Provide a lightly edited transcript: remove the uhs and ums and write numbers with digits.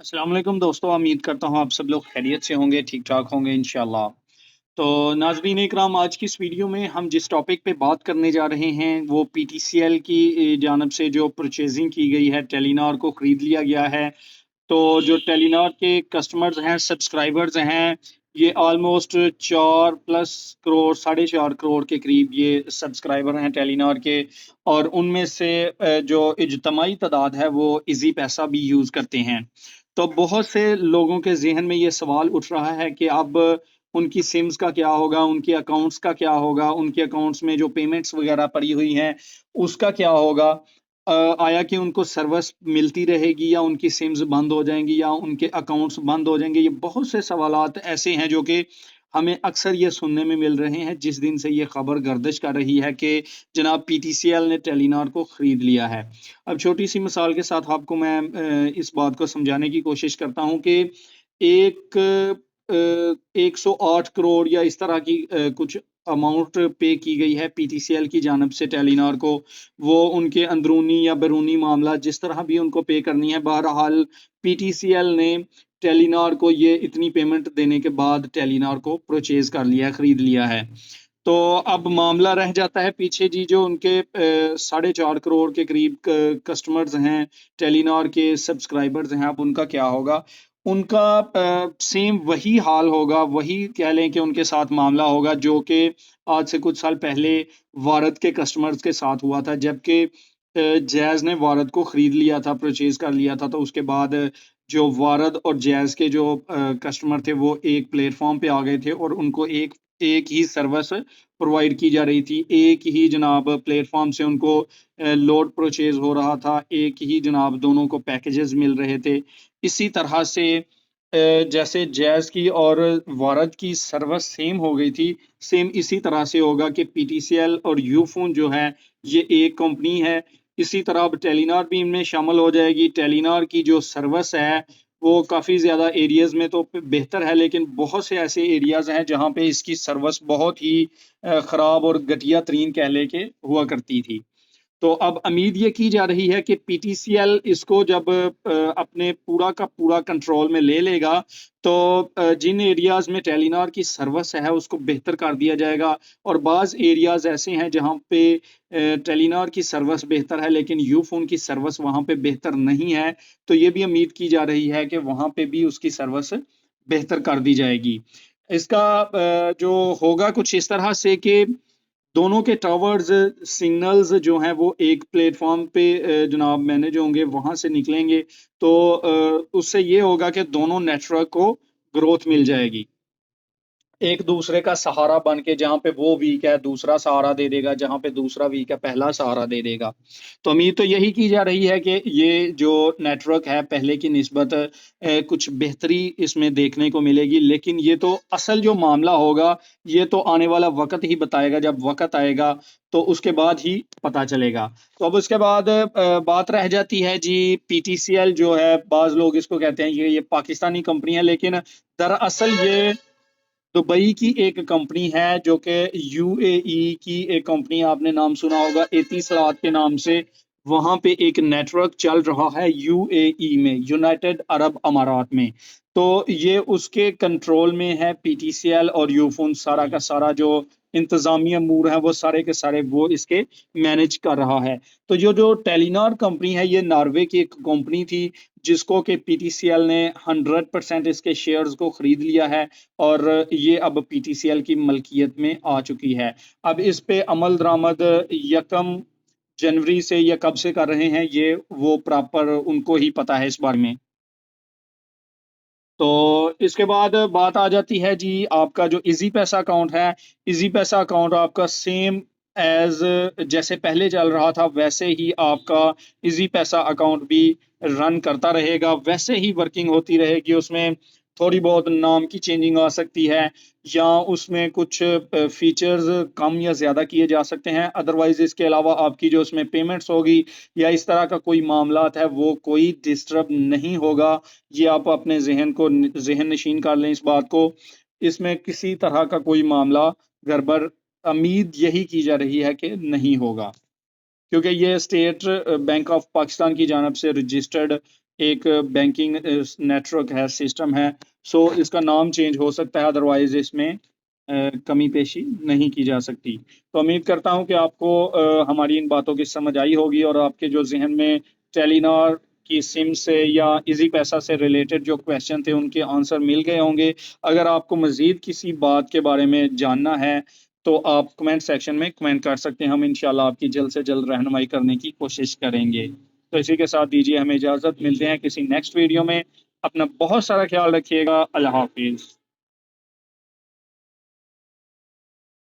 अस्सलाम वालेकुम दोस्तों, उम्मीद करता हूँ आप सब लोग खैरियत से होंगे, ठीक-ठाक होंगे इंशाल्लाह। तो नाज़रीन इकराम, आज की इस वीडियो में हम जिस टॉपिक पे बात करने जा रहे हैं वो पीटीसीएल की जानिब से जो परचेजिंग की गई है, टेलीनॉर को खरीद लिया गया है। तो जो टेलीनॉर के कस्टमर्स हैं, सब्सक्राइबर्स हैं, ये ऑलमोस्ट 4 प्लस करोड़, 4.5 करोड़ के करीब ये सब्सक्राइबर हैं टेलीनॉर के। और उनमें से जो इज्तमाही तादाद है वो इजी पैसा भी यूज़ करते हैं। तो बहुत से लोगों के जहन में ये सवाल उठ रहा है कि अब उनकी सिम्स का क्या होगा, उनके अकाउंट्स का क्या होगा, उनके अकाउंट्स में जो पेमेंट्स वगैरह पड़ी हुई हैं उसका क्या होगा। आया कि उनको सर्विस मिलती रहेगी या उनकी सिम्स बंद हो जाएंगी या उनके अकाउंट्स बंद हो जाएंगे। ये बहुत से सवालात ऐसे हैं जो कि हमें अक्सर ये सुनने में मिल रहे हैं जिस दिन से ये खबर गर्दिश कर रही है कि जनाब पीटीसीएल ने टेलीनॉर को खरीद लिया है। अब छोटी सी मिसाल के साथ आपको मैं इस बात को समझाने की कोशिश करता हूँ कि एक 108 करोड़ या इस तरह की कुछ अमाउंट पे की गई है पीटीसीएल की जानब से टेलीनॉर को। वो उनके अंदरूनी या बैरूनी मामला जिस तरह भी उनको पे करनी है, बहरहाल पीटीसीएल ने टेलीनॉर को ये इतनी पेमेंट देने के बाद टेलीनॉर को परचेज कर लिया, खरीद लिया है। तो अब मामला रह जाता है पीछे जी, जो उनके 4.5 करोड़ के करीब कस्टमर्स हैं, टेलीनॉर के सब्सक्राइबर्स हैं, अब उनका क्या होगा। उनका सेम वही हाल होगा, वही कह लें कि उनके साथ मामला होगा जो कि आज से कुछ साल पहले वारद के कस्टमर्स के साथ हुआ था। जबकि जैज़ ने वारद को ख़रीद लिया था, परचेज़ कर लिया था, तो उसके बाद जो वारद और जैज़ के जो कस्टमर थे वो एक प्लेटफ़ॉर्म पे आ गए थे और उनको एक एक ही सर्विस प्रोवाइड की जा रही थी। एक ही जनाब प्लेटफ़ॉर्म से उनको लोड परचेज़ हो रहा था, एक ही जनाब दोनों को पैकेजेज़ मिल रहे थे। इसी तरह से जैसे जैज़ की और वारद की सर्विस सेम हो गई थी, सेम इसी तरह से होगा कि पीटीसीएल और यूफोन जो है ये एक कंपनी है। इसी तरह अब टेलीनॉर भी इनमें शामिल हो जाएगी। टेलीनॉर की जो सर्विस है वो काफ़ी ज़्यादा एरियाज़ में तो बेहतर है, लेकिन बहुत से ऐसे एरियाज़ हैं जहाँ पे इसकी सर्विस बहुत ही ख़राब और घटिया तरीन कह लें कि हुआ करती थी। तो अब उम्मीद ये की जा रही है कि पीटीसीएल इसको जब अपने पूरा का पूरा कंट्रोल में ले लेगा तो जिन एरियाज़ में टेलीनॉर की सर्विस है उसको बेहतर कर दिया जाएगा। और बाज़ एरियाज़ ऐसे हैं जहाँ पे टेलीनॉर की सर्विस बेहतर है लेकिन यूफोन की सर्विस वहाँ पे बेहतर नहीं है। तो ये भी उम्मीद की जा रही है कि वहाँ पे भी उसकी सर्विस बेहतर कर दी जाएगी। इसका जो होगा कुछ इस तरह से कि दोनों के टावर्स सिग्नल्स जो हैं वो एक प्लेटफॉर्म पे जनाब मैनेज होंगे, वहां से निकलेंगे। तो उससे ये होगा कि दोनों नेटवर्क को ग्रोथ मिल जाएगी, एक दूसरे का सहारा बन के। जहाँ पे वो वीक है दूसरा सहारा दे देगा, जहाँ पे दूसरा वीक है पहला सहारा दे देगा। तो उम्मीद तो यही की जा रही है कि ये जो नेटवर्क है पहले की निस्बत कुछ बेहतरी इसमें देखने को मिलेगी। लेकिन ये तो असल जो मामला होगा ये तो आने वाला वक्त ही बताएगा। जब वक्त आएगा तो उसके बाद ही पता चलेगा। तो अब उसके बाद बात रह जाती है जी पीटीसीएल जो है, बाज लोग इसको कहते हैं ये पाकिस्तानी कंपनी है, लेकिन दरअसल ये दुबई की एक कंपनी है जो कि यूएई की एक कंपनी, आपने नाम सुना होगा एतिसलात के नाम से। वहां पे एक नेटवर्क चल रहा है यूएई में, यूनाइटेड अरब अमारात में। तो ये उसके कंट्रोल में है पीटीसीएल और यूफोन। सारा का सारा जो इंतजामी अमूर है वो सारे के सारे वो इसके मैनेज कर रहा है। तो जो टेलीनॉर कंपनी है ये नॉर्वे की एक कंपनी थी जिसको कि पीटीसीएल ने 100% इसके शेयर्स को खरीद लिया है और ये अब पीटीसीएल की मलकियत में आ चुकी है। अब इस पे अमल दरामद 1 जनवरी से या कब से कर रहे हैं ये वो प्रॉपर उनको ही पता है इस बारे में। तो इसके बाद बात आ जाती है जी आपका जो इजी पैसा अकाउंट है। इजी पैसा अकाउंट आपका सेम एज जैसे पहले चल रहा था वैसे ही आपका इजी पैसा अकाउंट भी रन करता रहेगा, वैसे ही वर्किंग होती रहेगी। उसमें थोड़ी बहुत नाम की चेंजिंग आ सकती है या उसमें कुछ फीचर्स कम या ज़्यादा किए जा सकते हैं। अदरवाइज इसके अलावा आपकी जो उसमें पेमेंट्स होगी या इस तरह का कोई मामलात है वो कोई डिस्टर्ब नहीं होगा। ये आप अपने जहन नशीन कर लें इस बात को। इसमें किसी तरह का कोई मामला गड़बड़ उम्मीद यही की जा रही है कि नहीं होगा, क्योंकि ये स्टेट बैंक ऑफ पाकिस्तान की जानब से रजिस्टर्ड ایک بینکنگ نیٹورک ہے، سسٹم ہے، سو اس کا نام چینج ہو سکتا ہے، ادروائز اس میں کمی پیشی نہیں کی جا سکتی۔ تو امید کرتا ہوں کہ آپ کو ہماری ان باتوں کی سمجھ آئی ہوگی، اور آپ کے جو ذہن میں ٹیلی نار کی سم سے یا ایزی پیسہ سے ریلیٹڈ جو کویشچن تھے ان کے آنسر مل گئے ہوں گے۔ اگر آپ کو مزید کسی بات کے بارے میں جاننا ہے تو آپ کمنٹ سیکشن میں کمنٹ کر سکتے ہیں، ہم انشاءاللہ آپ کی جلد سے جلد رہنمائی کرنے کی کوشش کریں گے۔ تو اسی کے ساتھ دیجیے ہمیں اجازت، ملتے ہیں کسی نیکسٹ ویڈیو میں، اپنا بہت سارا خیال رکھیے گا، اللہ حافظ۔